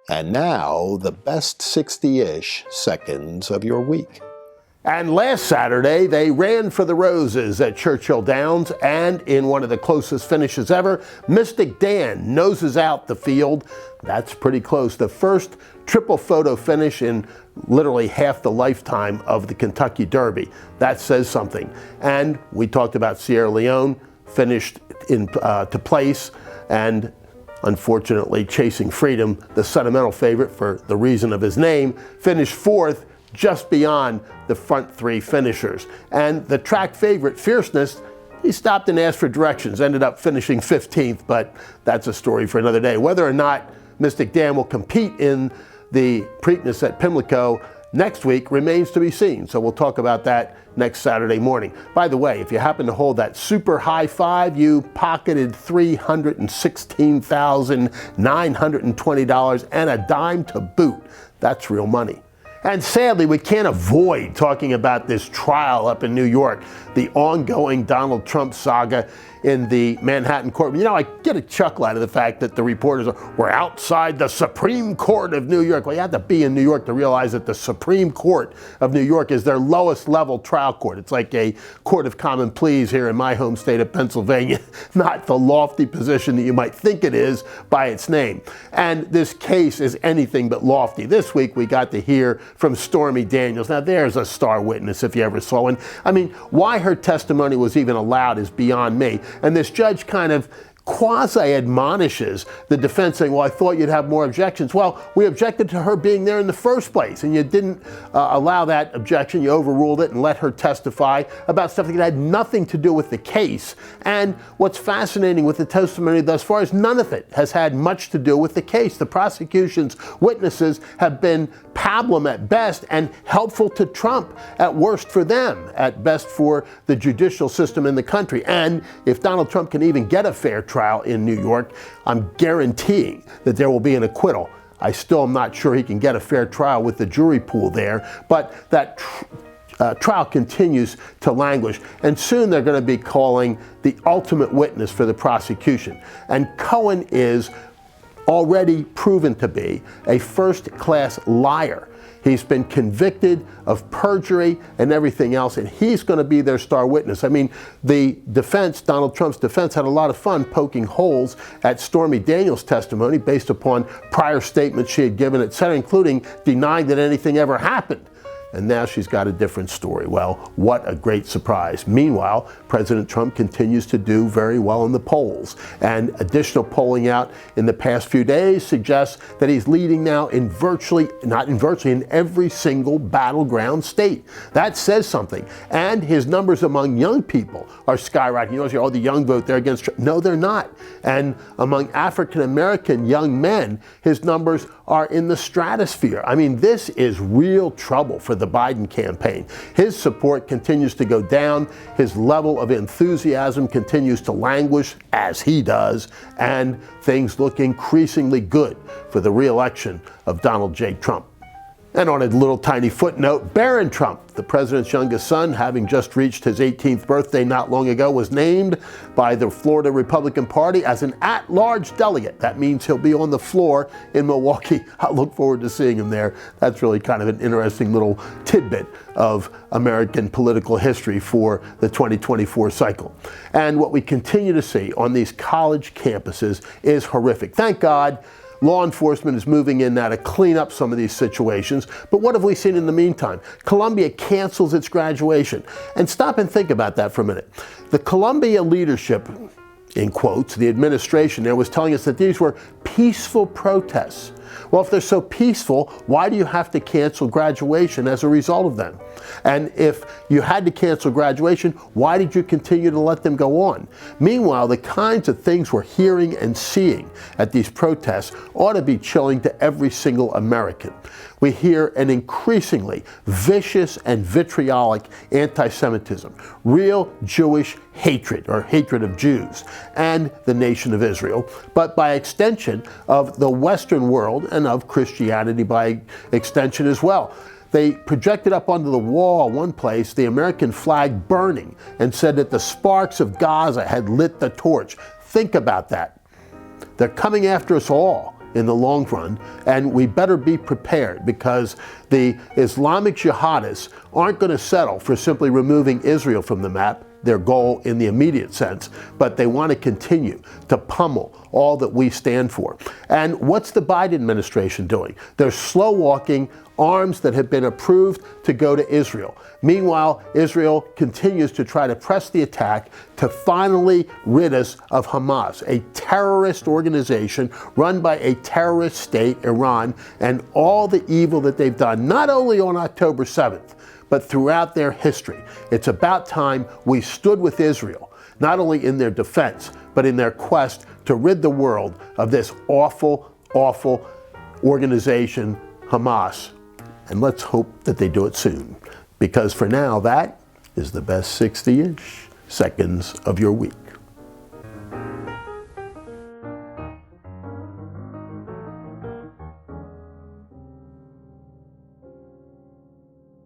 And now, the best 60-ish seconds of your week. And last Saturday, they ran for the roses at Churchill Downs, and in one of the closest finishes ever, Mystik Dan noses out the field. That's pretty close. The first triple photo finish in literally half the lifetime of the Kentucky Derby. That says something. And we talked about Sierra Leone, finished to place, and unfortunately, Chasing Freedom, the sentimental favorite for the reason of his name, finished fourth, just beyond the front three finishers. And the track favorite, Fierceness, he stopped and asked for directions, ended up finishing 15th, but that's a story for another day. Whether or not Mystik Dan will compete in the Preakness at Pimlico next week remains to be seen, so we'll talk about that next Saturday morning. By the way, if you happen to hold that super high five, you pocketed $316,920 and a dime to boot. That's real money. And sadly, we can't avoid talking about this trial up in New York, the ongoing Donald Trump saga in the Manhattan courtroom. You know, I get a chuckle out of the fact that the reporters were outside the Supreme Court of New York. Well, you have to be in New York to realize that the Supreme Court of New York is their lowest level trial court. It's like a court of common pleas here in my home state of Pennsylvania, not the lofty position that you might think it is by its name. And this case is anything but lofty. This week we got to hear from Stormy Daniels. Now there's a star witness if you ever saw one. I mean, why her testimony was even allowed is beyond me. And this judge kind of quasi-admonishes the defense, saying, well, I thought you'd have more objections. Well, we objected to her being there in the first place, and you didn't allow that objection. You overruled it and let her testify about stuff that had nothing to do with the case. And what's fascinating with the testimony thus far is none of it has had much to do with the case. The prosecution's witnesses have been pablum at best and helpful to Trump at worst for them, at best for the judicial system in the country. And if Donald Trump can even get a fair trial in New York, I'm guaranteeing that there will be an acquittal. I still am not sure he can get a fair trial with the jury pool there, but that trial continues to languish, and soon they're going to be calling the ultimate witness for the prosecution. And Cohen is already proven to be a first-class liar. He's been convicted of perjury and everything else, and he's going to be their star witness. I mean, the defense, Donald Trump's defense, had a lot of fun poking holes at Stormy Daniels' testimony based upon prior statements she had given, etc., including denying that anything ever happened. And now she's got a different story. Well, what a great surprise. Meanwhile, President Trump continues to do very well in the polls. And additional polling out in the past few days suggests that he's leading now in in every single battleground state. That says something. And his numbers among young people are skyrocketing. You know, the young vote, they're against Trump. No, they're not. And among African-American young men, his numbers are in the stratosphere. I mean, this is real trouble for the Biden campaign. His support continues to go down. His level of enthusiasm continues to languish, as he does, and things look increasingly good for the re-election of Donald J. Trump. And on a little tiny footnote, Barron Trump, the president's youngest son, having just reached his 18th birthday not long ago, was named by the Florida Republican Party as an at-large delegate. That means he'll be on the floor in Milwaukee. I look forward to seeing him there. That's really kind of an interesting little tidbit of American political history for the 2024 cycle. And what we continue to see on these college campuses is horrific. Thank God law enforcement is moving in now to clean up some of these situations. But what have we seen in the meantime? Columbia cancels its graduation. And stop and think about that for a minute. The Columbia leadership, in quotes, the administration there, was telling us that these were peaceful protests. Well, if they're so peaceful, why do you have to cancel graduation as a result of them? And if you had to cancel graduation, why did you continue to let them go on? Meanwhile, the kinds of things we're hearing and seeing at these protests ought to be chilling to every single American. We hear an increasingly vicious and vitriolic anti-Semitism, real Jewish hatred, or hatred of Jews, and the nation of Israel, but by extension of the Western world and of Christianity by extension as well. They projected up onto the wall one place the American flag burning and said that the sparks of Gaza had lit the torch. Think about that. They're coming after us all, in the long run, and we better be prepared, because the Islamic jihadists aren't going to settle for simply removing Israel from the map, their goal in the immediate sense, but they want to continue to pummel all that we stand for. And what's the Biden administration doing? They're slow walking arms that have been approved to go to Israel. Meanwhile, Israel continues to try to press the attack to finally rid us of Hamas, a terrorist organization run by a terrorist state, Iran, and all the evil that they've done, not only on October 7th, but throughout their history. It's about time we stood with Israel, not only in their defense, but in their quest to rid the world of this awful, awful organization, Hamas. And let's hope that they do it soon, because for now, that is the best 60-ish seconds of your week.